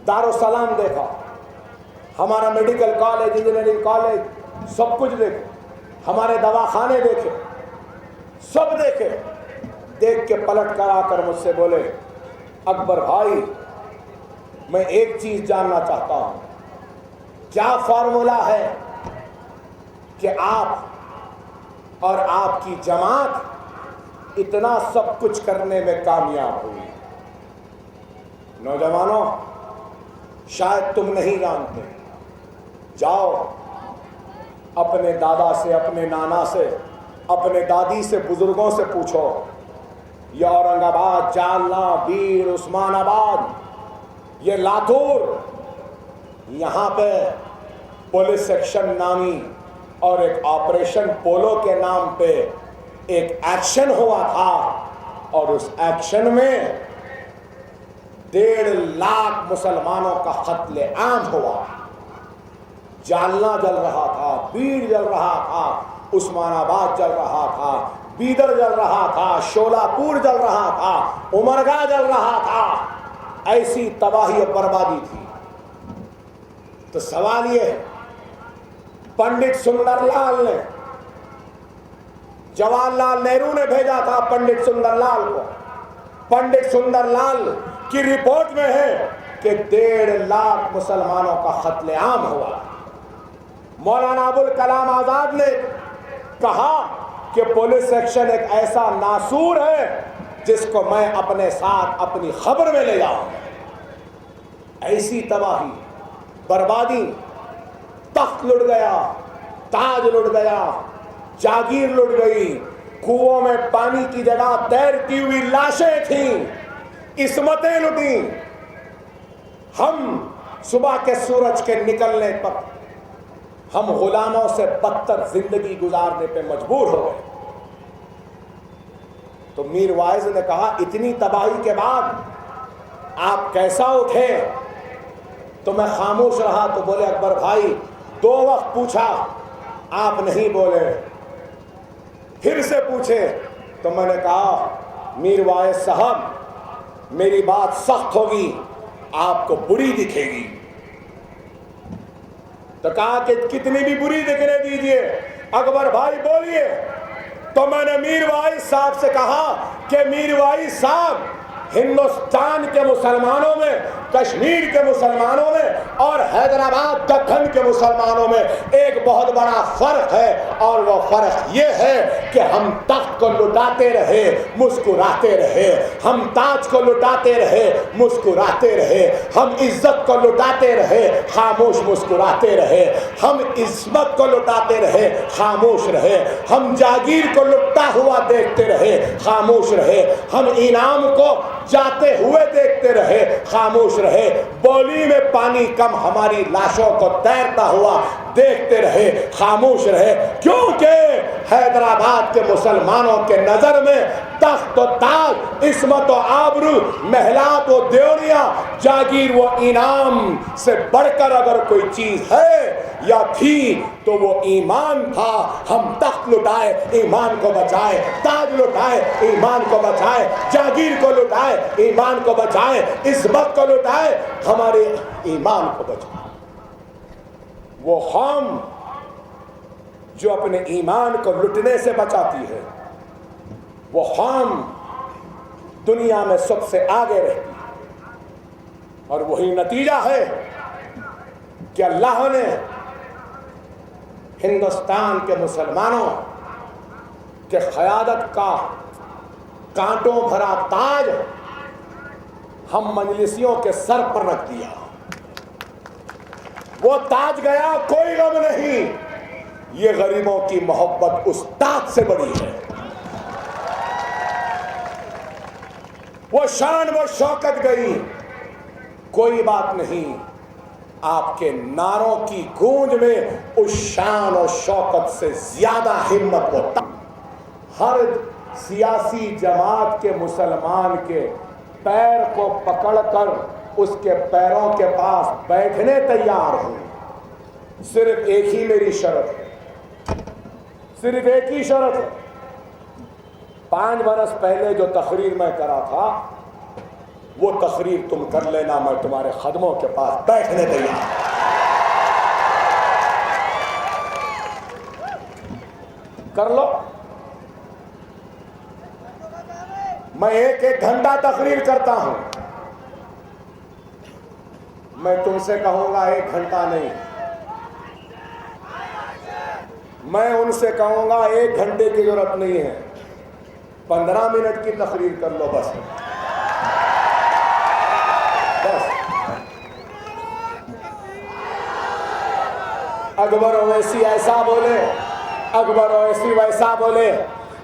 دارالسلام دیکھا، ہمارا میڈیکل کالج، انجینئرنگ کالج، سب کچھ دیکھے، ہمارے دواخانے دیکھے، سب دیکھے۔ دیکھ کے پلٹ کر آ کر مجھ سے بولے، اکبر بھائی میں ایک چیز جاننا چاہتا ہوں، کیا فارمولا ہے کہ آپ اور آپ کی جماعت اتنا سب کچھ کرنے میں کامیاب ہوئی؟ نوجوانوں، شاید تم نہیں جانتے، جاؤ اپنے دادا سے، اپنے نانا سے، اپنے دادی سے، بزرگوں سے پوچھو، یہ اورنگ آباد، جالنا، بیر، عثمان آباد، یہ لاتور، یہاں پہ پولیس ایکشن نامی اور ایک آپریشن پولو کے نام پہ ایک ایکشن ہوا تھا، اور اس ایکشن میں 1.5 لاکھ مسلمانوں کا قتل عام ہوا۔ جالنا جل رہا تھا، بیر جل رہا تھا، عثمان آباد جل رہا تھا، بیدر جل رہا تھا، شولہ پور جل رہا تھا، عمرگاہ جل رہا تھا، ایسی تباہی و بربادی تھی۔ تو سوال یہ ہے، پنڈت سندر لال نے، جواہر لال نہرو نے بھیجا تھا پنڈت سندر لال کو، پنڈت سندر لال کی رپورٹ میں ہے کہ 1.5 لاکھ مسلمانوں کا قتل عام ہوا۔ مولانا ابوالکلام آزاد نے کہا کہ پولیس ایکشن ایک ایسا ناسور ہے جس کو میں اپنے ساتھ اپنی خبر میں لے جاؤں۔ ایسی تباہی، بربادی، تخت لٹ گیا، تاج لٹ گیا، جاگیر لٹ گئی، کنووں میں پانی کی جگہ تیرتی ہوئی لاشیں تھیں، عصمتیں لٹیں۔ ہم صبح کے سورج کے نکلنے پر ہم غلاموں سے بدتر زندگی گزارنے پہ مجبور ہو گئے۔ تو میر وائز نے کہا، اتنی تباہی کے بعد آپ کیسا اٹھے؟ تو میں خاموش رہا۔ تو بولے، اکبر بھائی 2 وقت پوچھا آپ نہیں بولے، پھر سے پوچھے تو میں نے کہا، میر وائز صاحب میری بات سخت ہوگی، آپ کو بری دکھے گی۔ تو کہا کہ کتنی بھی بری دکھنے دیجئے، اکبر بھائی بولیے۔ تو میں نے میر وائز صاحب سے کہا کہ میر وائز صاحب، ہندوستان کے مسلمانوں میں، کشمیر کے مسلمانوں میں اور حیدرآباد دکن کے مسلمانوں میں ایک بہت بڑا فرق ہے، اور وہ فرق یہ ہے کہ ہم تخت کو لٹاتے رہے، مسکراتے رہے، ہم تاج کو لٹاتے رہے، مسکراتے رہے، ہم عزت کو لٹاتے رہے، خاموش مسکراتے رہے، ہم عصمت کو لٹاتے رہے، خاموش رہے، ہم جاگیر کو لٹتا ہوا دیکھتے رہے، خاموش رہے، ہم انعام کو جاتے ہوئے دیکھتے رہے، خاموش رہے، بولی میں پانی کم ہماری لاشوں کو تیرتا ہوا دیکھتے رہے، خاموش رہے، کیونکہ حیدرآباد کے مسلمانوں کے نظر میں تخت و تاج، عصمت و آبرو، محلات و دیوریاں، جاگیر و انعام سے بڑھ کر اگر کوئی چیز ہے یا تھی تو وہ ایمان تھا۔ ہم تخت لٹائے، ایمان کو بچائے، تاج لٹائے، ایمان کو بچائے، جاگیر کو لٹائے، ایمان کو بچائے، عصمت کو لٹائے، ہمارے ایمان کو بچائے۔ وہ قوم جو اپنے ایمان کو لٹنے سے بچاتی ہے، وہ قوم دنیا میں سب سے آگے رہتی ہے، اور وہی نتیجہ ہے کہ اللہ نے ہندوستان کے مسلمانوں کے قیادت کا کانٹوں بھرا تاج ہم مجلسیوں کے سر پر رکھ دیا۔ وہ تاج گیا، کوئی غم نہیں، یہ غریبوں کی محبت اس تاج سے بڑی ہے۔ وہ شان و شوکت گئی، کوئی بات نہیں، آپ کے نعروں کی گونج میں اس شان و شوکت سے زیادہ ہمت ہوتا۔ ہر سیاسی جماعت کے مسلمان کے پیر کو پکڑ کر اس کے پیروں کے پاس بیٹھنے تیار ہوں. صرف ایک ہی میری شرط ہے, صرف ایک ہی شرط ہے. 5 برس پہلے جو تقریر میں کرا تھا وہ تقریر تم کر لینا, میں تمہارے قدموں کے پاس بیٹھنے تیار. کر لو. میں 1 گھنٹہ تقریر کرتا ہوں. میں تم سے کہوں گا 1 گھنٹہ نہیں, میں ان سے کہوں گا 1 گھنٹے کی ضرورت نہیں ہے, 15 منٹ کی تقریر کر لو بس. اکبر اویسی ایسا بولے, اکبر اویسی ویسا بولے.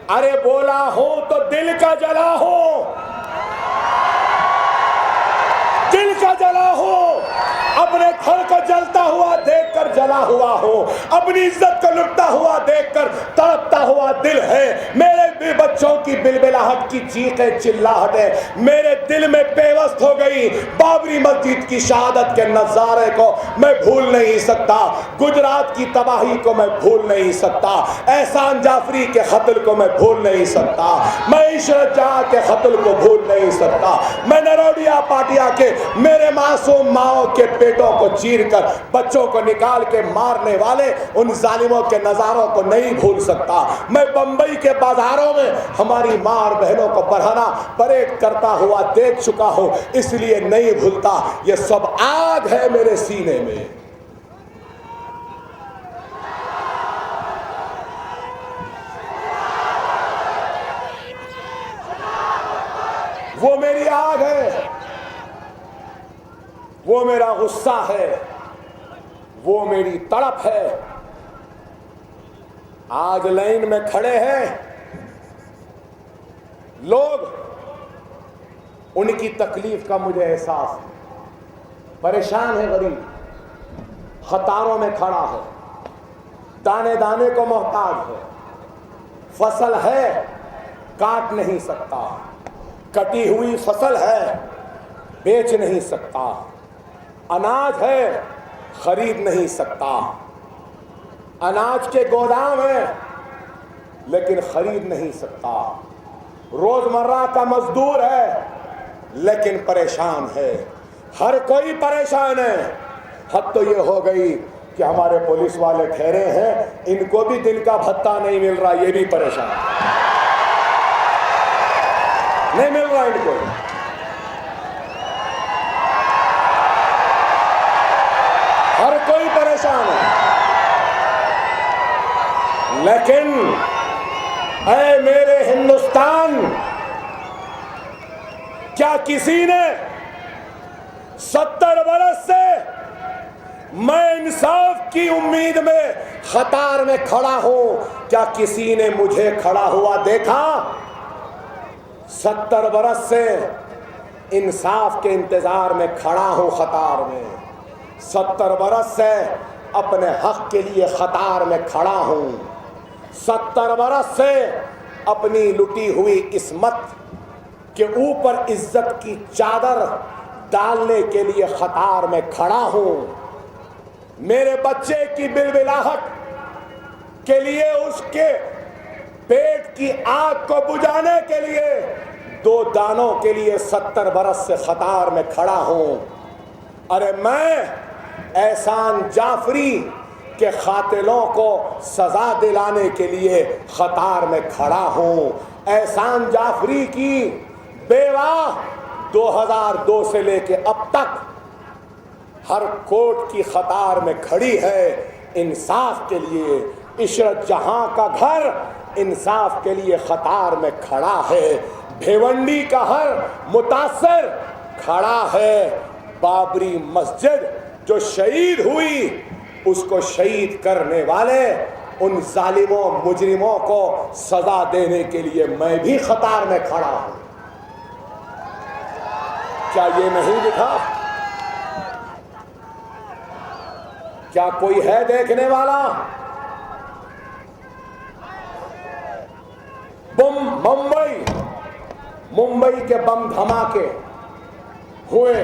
ارے بولا ہوں تو دل کا جلا ہوں, دل کا جلا ہوں. اپنے گھر کو جلتا ہوا دیکھ کر جلا ہوا ہوں, اپنی عزت کو لٹتا ہوا دیکھ کر تڑپتا ہوا دل ہے. میرے بھی بچوں کی بلبلاہٹ کی چیخیں چلاہٹیں میرے دل میں پیوست ہو گئی. بابری مسجد کی شہادت کے نظارے کو میں بھول نہیں سکتا, گجرات کی تباہی کو میں بھول نہیں سکتا, احسان جعفری کے قتل کو میں بھول نہیں سکتا, میں عشرت جہاں کے قتل کو بھول نہیں سکتا, میں نروڈیا پاٹیا کے میرے معصوم ماؤں کے پیٹوں کو چیر کر بچوں کو نکال کے مارنے والے ان ظالموں کے نظاروں کو نہیں بھول سکتا. میں بمبئی کے بازاروں میں ہماری ماں اور بہنوں کو برہنہ پریڈ کرتا ہوا دیکھ چکا ہوں, اس لیے نہیں بھولتا. یہ سب آگ ہے میرے سینے میں. وہ میری آگ ہے, وہ میرا غصہ ہے, وہ میری تڑپ ہے. آج لائن میں کھڑے ہیں لوگ, ان کی تکلیف کا مجھے احساس ہے. پریشان ہے غریب, قطاروں میں کھڑا ہے, دانے دانے کو محتاج ہے. فصل ہے کاٹ نہیں سکتا, کٹی ہوئی فصل ہے بیچ نہیں سکتا, اناج ہے خرید نہیں سکتا, اناج کے گودام ہیں لیکن خرید نہیں سکتا. روزمرہ کا مزدور ہے لیکن پریشان ہے. ہر کوئی پریشان ہے. حد تو یہ ہو گئی کہ ہمارے پولیس والے ٹھہرے ہیں, ان کو بھی دن کا بھتہ نہیں مل رہا, یہ بھی پریشان نہیں مل رہا ان کو. ہر کوئی پریشان ہے. لیکن اے میرے ہندوستان, کیا کسی نے 70 برس سے میں انصاف کی امید میں قطار میں کھڑا ہوں, کیا کسی نے مجھے کھڑا ہوا دیکھا؟ 70 برس سے انصاف کے انتظار میں کھڑا ہوں قطار میں. 70 برس سے اپنے حق کے لیے قطار میں کھڑا ہوں. 70 برس سے اپنی لٹی ہوئی عصمت کے اوپر عزت کی چادر ڈالنے کے لیے قطار میں کھڑا ہوں. میرے بچے کی بلبلاہٹ کے لیے, اس کے پیٹ کی آگ کو بجھانے کے لیے 2 دانوں کے لیے 70 برس سے قطار میں کھڑا ہوں. ارے میں احسان جعفری کے قاتلوں کو سزا دلانے کے لیے قطار میں کھڑا ہوں. احسان جعفری کی بیوہ 2002 سے لے کے اب تک ہر کوٹ کی قطار میں کھڑی ہے انصاف کے لیے. عشرت جہاں کا گھر انصاف کے لیے قطار میں کھڑا ہے. بھیونڈی کا ہر متاثر کھڑا ہے. بابری مسجد جو شہید ہوئی, اس کو شہید کرنے والے ان ظالموں مجرموں کو سزا دینے کے لیے میں بھی قطار میں کھڑا ہوں. کیا یہ نہیں دکھا؟ کیا کوئی ہے دیکھنے والا؟ ممبئی کے بم دھماکے ہوئے,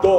2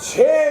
6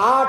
8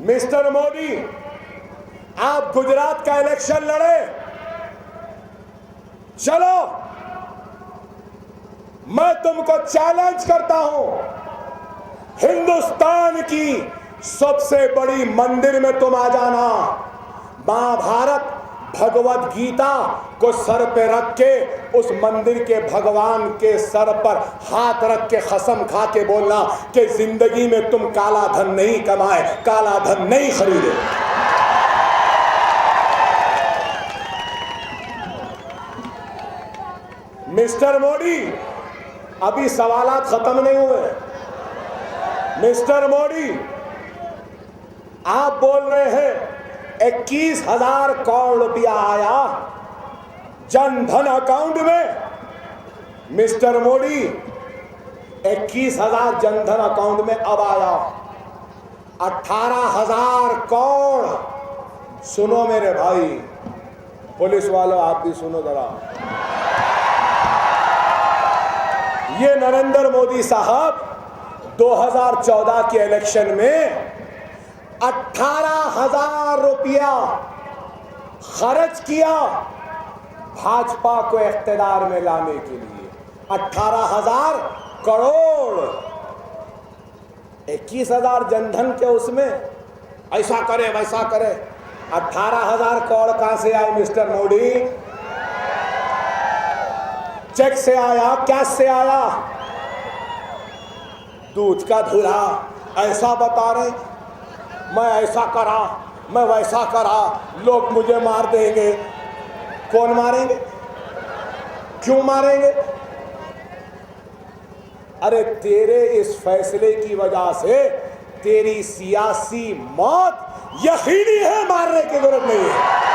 مسٹر مودی آپ گجرات کا الیکشن لڑے، چلو میں تم کو چیلنج کرتا ہوں، ہندوستان کی سب سے بڑی مندر میں تم آ جانا، مہا بھارت بھگوت گیتا کو سر پہ رکھ کے اس مندر کے بھگوان کے سر پر ہاتھ رکھ کے قسم کھا کے بولنا کہ زندگی میں تم کالا دھن نہیں کمائے، کالا دھن نہیں خریدے۔ مسٹر مودی ابھی سوالات ختم نہیں ہوئے۔ مسٹر مودی آپ بول رہے ہیں 21,000 کروڑ روپیہ آیا جن دھن اکاؤنٹ میں۔ مسٹر مودی 21,000 جن دھن اکاؤنٹ میں اب آیا 18,000 کروڑ۔ سنو میرے بھائی، پولیس والوں آپ بھی سنو ذرا، یہ نریندر مودی صاحب 2014 کے الیکشن میں 18,000 روپیہ خرچ کیا بھاجپا کو اقتدار میں لانے کے لیے۔ 18,000 کروڑ، 21,000 جن دھن کے اس میں ایسا کرے ویسا کرے، 18,000 کروڑ کہاں سے آئے مسٹر مودی؟ چیک سے آیا، کیش سے آیا؟ دودھ کا دھلا ایسا بتا رہے میں ایسا کرا میں ویسا کرا، لوگ مجھے مار دیں گے۔ کون ماریں گے؟ کیوں ماریں گے؟ ارے تیرے اس فیصلے کی وجہ سے تیری سیاسی موت یقینی ہے، مارنے کی ضرورت نہیں ہے۔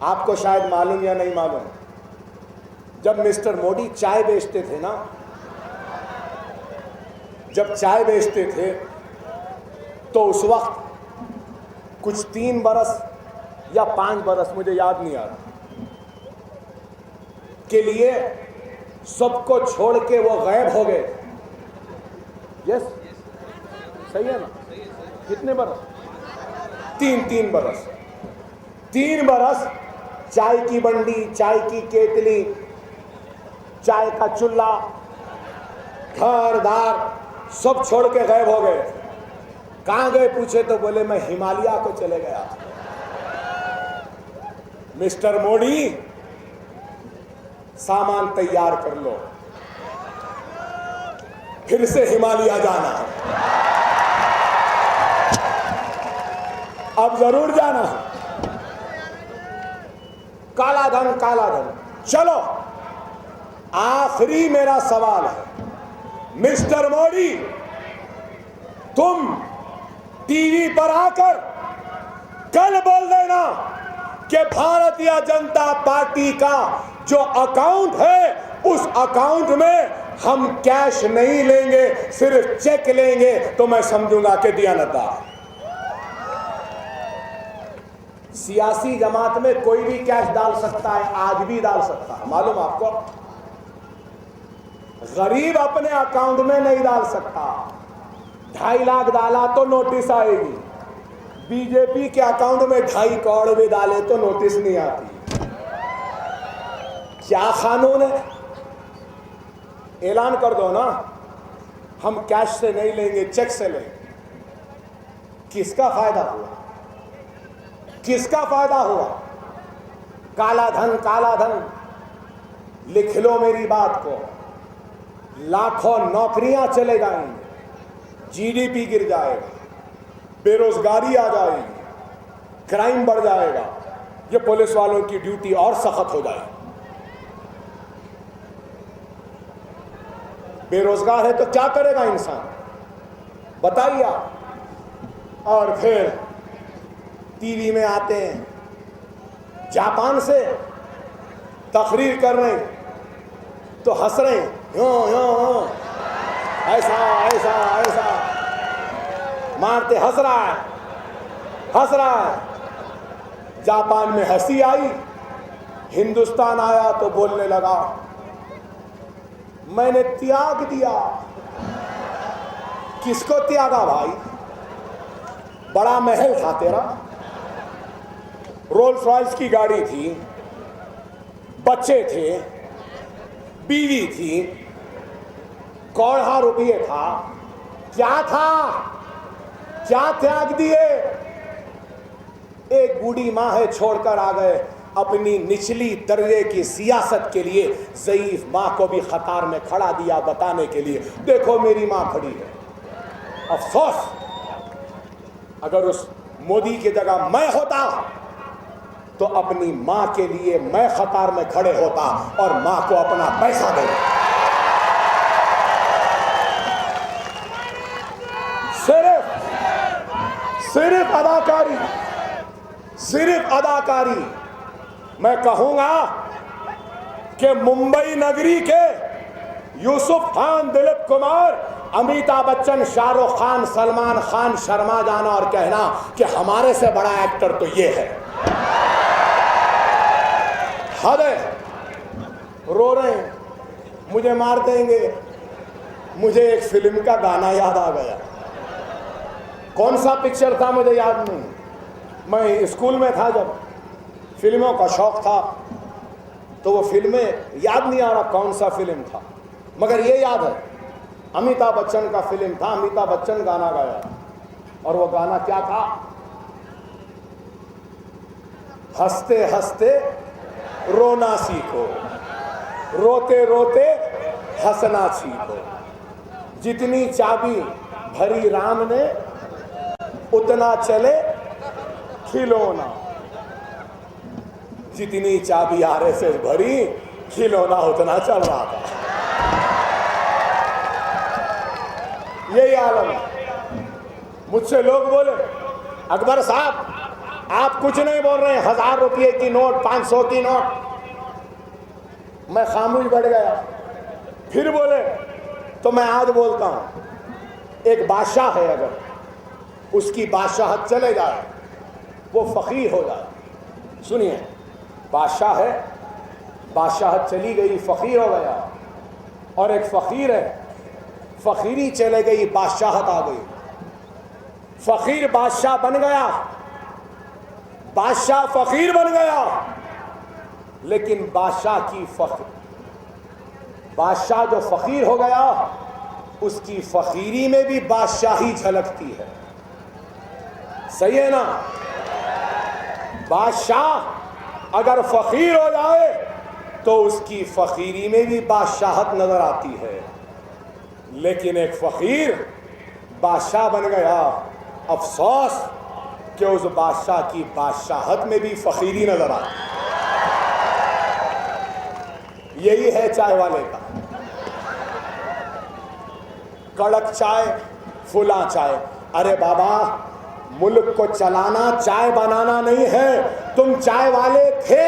آپ کو شاید معلوم یا نہیں معلوم، جب مسٹر مودی چائے بیچتے تھے نا، جب چائے بیچتے تھے تو اس وقت کچھ 3 برس یا 5 برس مجھے یاد نہیں آ رہا کے لیے سب کو چھوڑ کے وہ غائب ہو گئے۔ یس صحیح ہے نا؟ کتنے برس؟ 3 برس۔ 3 برس چائے کی بنڈی، چائے کی کیتلی، چائے کا چولہا، گھر دار سب چھوڑ کے غائب ہو گئے۔ کہاں گئے پوچھے تو بولے میں ہمالیہ کو چلے گیا۔ مسٹر مودی سامان تیار کر لو، پھر سے ہمالیہ جانا، اب ضرور جانا۔ کالا دھن کالا دھن۔ چلو آخری میرا سوال ہے، مسٹر مودی تم ٹی وی پر آ کر کل بول دینا کہ بھارتیہ جنتا پارٹی کا جو اکاؤنٹ ہے اس اکاؤنٹ میں ہم کیش نہیں لیں گے، صرف چیک لیں گے، تو میں سمجھوں گا کہ دیانتدار۔ سیاسی جماعت میں کوئی بھی کیش ڈال سکتا ہے، آج بھی ڈال سکتا ہے، معلوم آپ کو؟ غریب اپنے اکاؤنٹ میں نہیں ڈال سکتا۔ 2.5 لاکھ ڈالا تو نوٹس آئے گی، بی جے پی کے اکاؤنٹ میں 2.5 کروڑ بھی ڈالے تو نوٹس نہیں آتی۔ کیا قانون ہے؟ اعلان کر دو نا، ہم کیش سے نہیں لیں گے، چیک سے لیں گے۔ کس کا فائدہ ہوا؟ کس کا فائدہ ہوا؟ کالا دھن کالا دھن۔ لکھ لو میری بات کو، لاکھوں نوکریاں چلے جائیں گی، جی ڈی پی گر جائے گا، بے روزگاری آ جائے گی، کرائم بڑھ جائے گا، یہ پولیس والوں کی ڈیوٹی اور سخت ہو جائے گی۔ بے روزگار ہے تو کیا کرے گا انسان؟ بتائیے آپ۔ اور پھر ٹی وی میں آتے ہیں، جاپان سے تقریر کر رہے ہیں تو ہنس رہے ہیں، یوں ایسا ایسا ایسا مارتے، ہنس رہا ہے۔ جاپان میں ہنسی آئی، ہندوستان آیا تو بولنے لگا میں نے تیاگ دیا، کس کو تیاگا بھائی؟ بڑا محل تھا تیرا، رولز رائس کی گاڑی تھی، بچے تھے، بیوی تھی، کوڑھا روپیے تھا، کیا تھا؟ کیا تیاگ دیے؟ ایک بوڑھی ماں ہے چھوڑ کر آ گئے اپنی نچلی درجے کی سیاست کے لیے، ضعیف ماں کو بھی قطار میں کھڑا دیا بتانے کے لیے دیکھو میری ماں کھڑی ہے۔ افسوس، اگر اس مودی کی جگہ میں ہوتا تو اپنی ماں کے لیے میں قطار میں کھڑے ہوتا اور ماں کو اپنا پیسہ دے۔ صرف اداکاری، صرف اداکاری۔ میں کہوں گا کہ ممبئی نگری کے یوسف خان، دلیپ کمار، امیتابھ بچن، شاہ رخ خان، سلمان خان شرما جانا اور کہنا کہ ہمارے سے بڑا ایکٹر تو یہ ہے، حد ہے۔ رو رہے ہیں، مجھے مار دیں گے۔ مجھے ایک فلم کا گانا یاد آ گیا، کون سا پکچر تھا مجھے یاد نہیں، میں اسکول میں تھا جب، فلموں کا شوق تھا، تو وہ فلمیں یاد نہیں آ رہا کون سا فلم تھا، مگر یہ یاد ہے امیتابھ بچن کا فلم تھا، امیتابھ بچن گانا گایا، اور وہ گانا کیا تھا؟ ہنستے ہنستے رونا سیکھو، روتے روتے ہنسنا سیکھو، جتنی چابی بھری رام نے اتنا چلے کھلونا، جتنی چابی آر ایس ایس بھری کھلونا اتنا چل رہا تھا۔ یہی عالم ہے۔ مجھ سے لوگ بولے اکبر صاحب آپ کچھ نہیں بول رہے ہیں، 1000 روپے کی نوٹ، 500 کی نوٹ۔ میں خاموش بیٹھ گیا، پھر بولے تو میں آج بولتا ہوں۔ ایک بادشاہ ہے، اگر اس کی بادشاہت چلے جائے وہ فقیر ہو جائے، سنیے، بادشاہ ہے، بادشاہت چلی گئی، فقیر ہو گیا، اور ایک فقیر ہے، فقیری چلے گئی، بادشاہت آ گئی، فقیر بادشاہ بن گیا، بادشاہ فقیر بن گیا، لیکن بادشاہ جو فقیر ہو گیا اس کی فقیری میں بھی بادشاہی جھلکتی ہے، صحیح ہے نا؟ بادشاہ اگر فقیر ہو جائے تو اس کی فقیری میں بھی بادشاہت نظر آتی ہے، لیکن ایک فقیر بادشاہ بن گیا، افسوس کہ اس بادشاہ کی بادشاہت میں بھی فقیری نظر آتی ہے۔ یہی ہے چائے والے کا، کڑک چائے، فلاں چائے۔ ارے بابا، ملک کو چلانا چائے بنانا نہیں ہے، تم چائے والے تھے،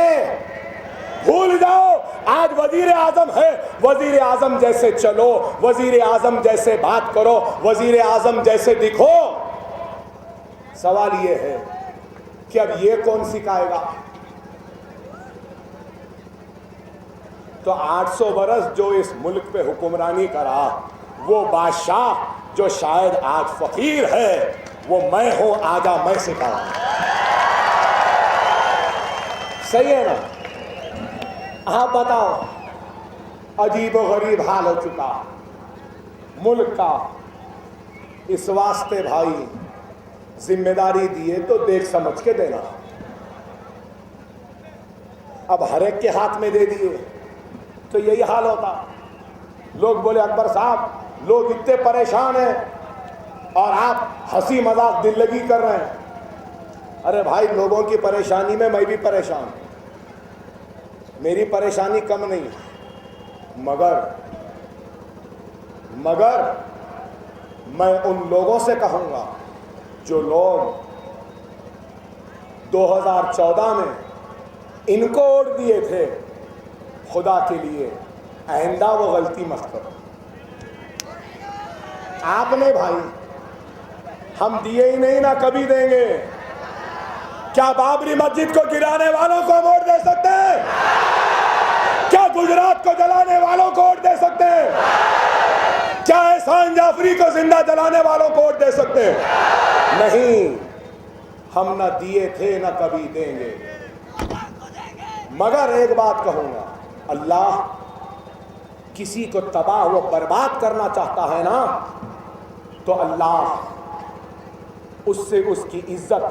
بھول جاؤ۔ آج وزیر اعظم ہے، وزیر اعظم جیسے چلو، وزیر اعظم جیسے بات کرو، وزیر اعظم جیسے دکھو۔ سوال یہ ہے کہ اب یہ کون سکھائے گا؟ تو 800 برس جو اس ملک پہ حکمرانی کرا، وہ بادشاہ جو شاید آج فقیر ہے، وہ میں ہوں، آجا میں سکھاؤں۔ صحیح ہے نا؟ آپ بتاؤ، عجیب و غریب حال ہو چکا ملک کا۔ اس واسطے بھائی ذمہ داری دیے تو دیکھ سمجھ کے دینا، اب ہر ایک کے ہاتھ میں دے دیے تو یہی حال ہوتا۔ لوگ بولے اکبر صاحب لوگ اتنے پریشان ہیں اور آپ ہنسی مذاق دل لگی کر رہے ہیں۔ ارے بھائی، لوگوں کی پریشانی میں بھی پریشان ہوں، میری پریشانی کم نہیں، مگر میں ان لوگوں سے کہوں گا جو لوگ 2014 میں ان کو ووٹ دیے تھے، خدا کے لیے آئندہ وہ غلطی مت کرو۔ آپ نے بھائی، ہم دیے ہی نہیں، نہ کبھی دیں گے۔ کیا بابری مسجد کو گرانے والوں کو ووٹ دے سکتے ہیں؟ کیا گجرات کو جلانے والوں کو ووٹ دے سکتے ہیں؟ کیا ایسا خان جعفری کو زندہ جلانے والوں کو ووٹ دے سکتے ہیں؟ نہیں، ہم نہ دیے تھے نہ کبھی دیں گے۔ مگر ایک بات کہوں گا، اللہ کسی کو تباہ و برباد کرنا چاہتا ہے نا، تو اللہ اس سے اس کی عزت